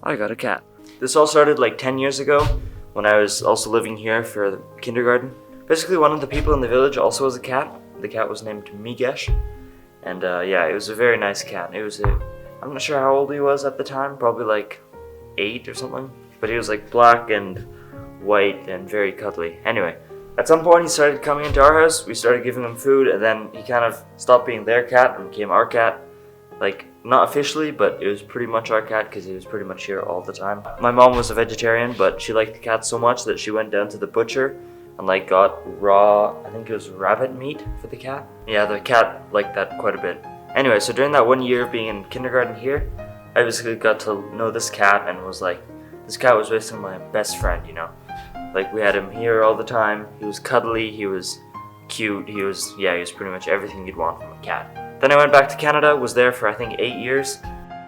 I got a cat. This all started like 10 years ago when I was also living here for the kindergarten. Basically, one of the people in the village also has a cat. The cat was named Migesh. And yeah, it was a very nice cat. I'm not sure how old he was at the time, probably like 8 or something. But he was like black and white and very cuddly. Anyway, at some point he started coming into our house, we started giving him food, and then he kind of stopped being their cat and became our cat. Like, not officially, but it was pretty much our cat because he was pretty much here all the time. My mom was a vegetarian, but she liked the cat so much that she went down to the butcher and like got raw, I think it was rabbit meat for the cat. Yeah, the cat liked that quite a bit. Anyway, so during that 1 year of being in kindergarten here, I basically got to know this cat and was like, this cat was basically my best friend, you know? Like, we had him here all the time. He was cuddly, he was cute, he was pretty much everything you'd want from a cat. Then I went back to Canada, was there for I think 8 years.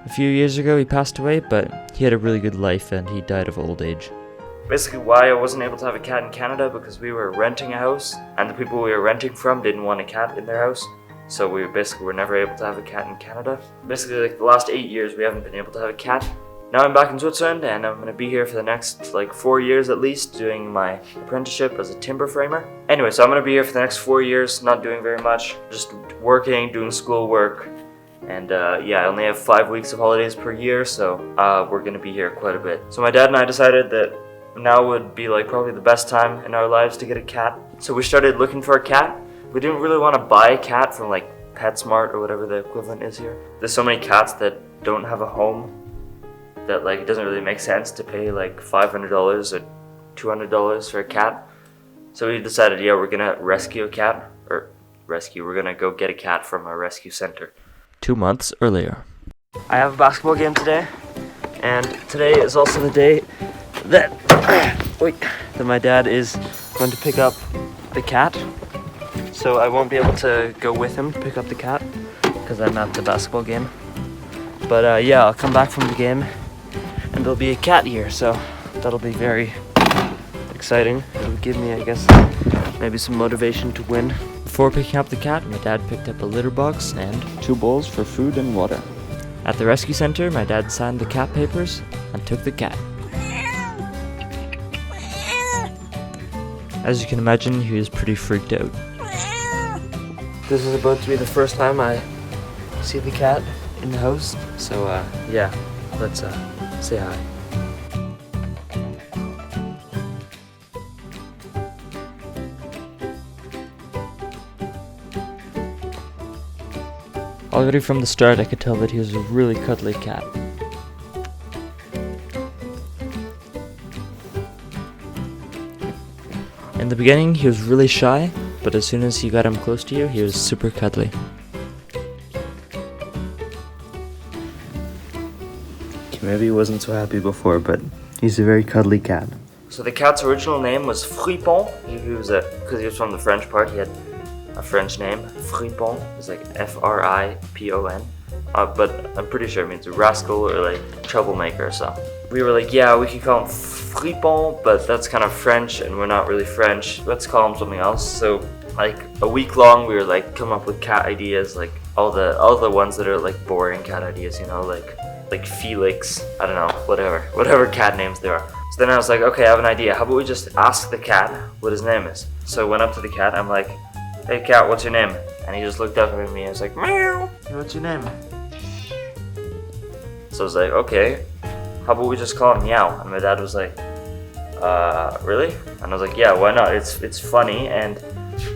A few years ago he passed away, but he had a really good life and he died of old age. Basically why I wasn't able to have a cat in Canada, because we were renting a house and the people we were renting from didn't want a cat in their house. So we basically were never able to have a cat in Canada. Basically like the last 8 years we haven't been able to have a cat. Now I'm back in Switzerland and I'm going to be here for the next like 4 years at least, doing my apprenticeship as a timber framer. Anyway, so I'm going to be here for the next 4 years, not doing very much, just working, doing school work. And yeah, I only have 5 weeks of holidays per year, so we're going to be here quite a bit. So my dad and I decided that now would be like probably the best time in our lives to get a cat. So we started looking for a cat. We didn't really want to buy a cat from like PetSmart or whatever the equivalent is here. There's so many cats that don't have a home that like it doesn't really make sense to pay like $500 or $200 for a cat. So we decided, yeah, we're gonna rescue a cat, we're gonna go get a cat from a rescue center. 2 months earlier. I have a basketball game today, and today is also the day that my dad is going to pick up the cat. So I won't be able to go with him to pick up the cat because I'm at the basketball game. But yeah, I'll come back from the game and there'll be a cat here, so that'll be very exciting. It'll give me, I guess, maybe some motivation to win. Before picking up the cat, my dad picked up a litter box and 2 bowls for food and water. At the rescue center, my dad signed the cat papers and took the cat. As you can imagine, he was pretty freaked out. This is about to be the first time I see the cat in the house, so yeah, let's say hi. Already from the start, I could tell that he was a really cuddly cat. In the beginning, he was really shy, but as soon as he got him close to you, he was super cuddly. Maybe he wasn't so happy before, but he's a very cuddly cat. So the cat's original name was 𝗟𝗡𝗡. Because he was from the French part, he had a French name. 𝗟𝗡𝗡 is like Fripon. But I'm pretty sure it means rascal or like troublemaker or something. We were like, yeah, we could call him 𝗟𝗡𝗡, but that's kind of French and we're not really French. Let's call him something else. So like a week long we were like coming up with cat ideas, like all the ones that are like boring cat ideas, you know, like Felix, I don't know, whatever cat names there are. So then I was like, okay, I have an idea. How about we just ask the cat what his name is? So I went up to the cat, I'm like, hey cat, what's your name? And he just looked up at me and was like, meow, what's your name? So I was like, okay, how about we just call him Meow? And my dad was like, really? And I was like, yeah, why not? It's funny, and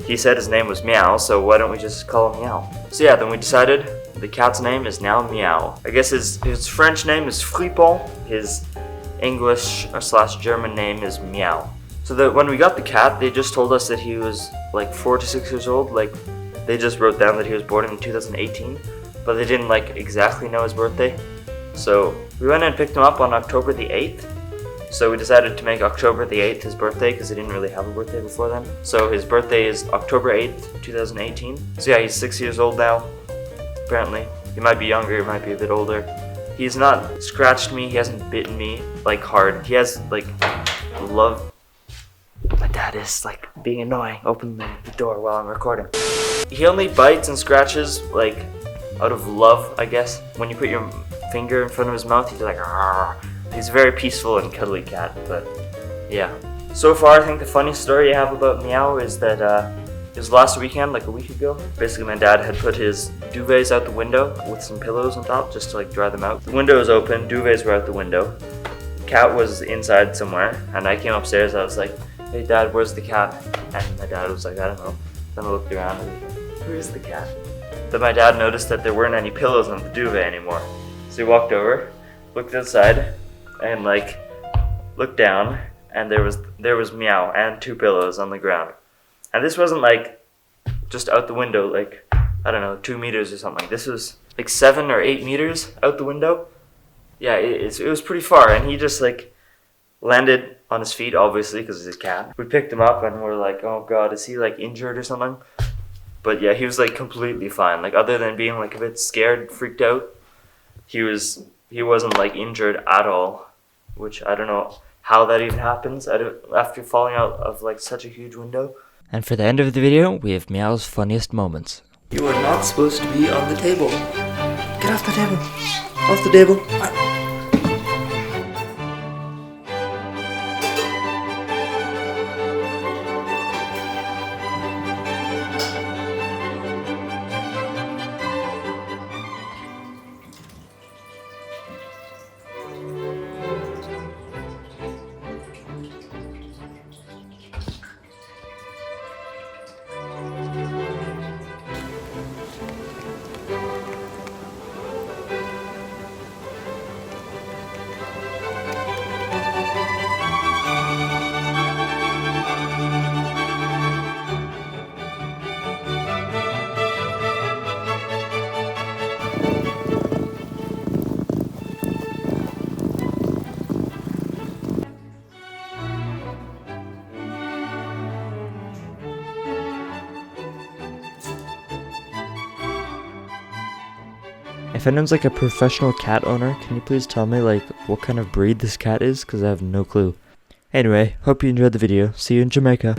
he said his name was Meow, so why don't we just call him Meow? So yeah, then we decided the cat's name is now Meow. I guess his French name is 𝗟𝗡𝗡, his English / German name is Meow. So that when we got the cat, they just told us that he was like 4 to 6 years old. Like they just wrote down that he was born in 2018, but they didn't like exactly know his birthday. So we went and picked him up on October the 8th. So we decided to make October the 8th his birthday because he didn't really have a birthday before then. So his birthday is October 8th, 2018. So yeah, he's 6 years old now, apparently. He might be younger, he might be a bit older. He's not scratched me, he hasn't bitten me, like hard. He has like love. My dad is like being annoying, open the door while I'm recording. He only bites and scratches like out of love, I guess. When you put your finger in front of his mouth, he's like, "Argh." He's a very peaceful and cuddly cat, but yeah. So far, I think the funniest story I have about Meow is that it was last weekend, like a week ago. Basically, my dad had put his duvets out the window with some pillows on top just to like dry them out. The window was open, duvets were out the window. Cat was inside somewhere, and I came upstairs. I was like, "Hey Dad, where's the cat?" And my dad was like, "I don't know." Then I looked around and was like, "Where is the cat?" Then my dad noticed that there weren't any pillows on the duvet anymore. So he walked over, looked outside, and like looked down, and there was Meow and 2 pillows on the ground. And this wasn't like just out the window, like I don't know, 2 meters or something. This was like 7 or 8 meters out the window. Yeah, it was pretty far, and he just like landed on his feet, obviously, because he's a cat. We picked him up, and we're like, "Oh God, is he like injured or something?" But yeah, he was like completely fine. Like other than being like a bit scared, freaked out, he wasn't like injured at all. Which I don't know how that even happens after falling out of like such a huge window. And for the end of the video, we have Meow's funniest moments. You are not supposed to be on the table. Get off the table. Off the table. If anyone's like a professional cat owner, can you please tell me like what kind of breed this cat is? Because I have no clue. Anyway, hope you enjoyed the video. See you in Jamaica.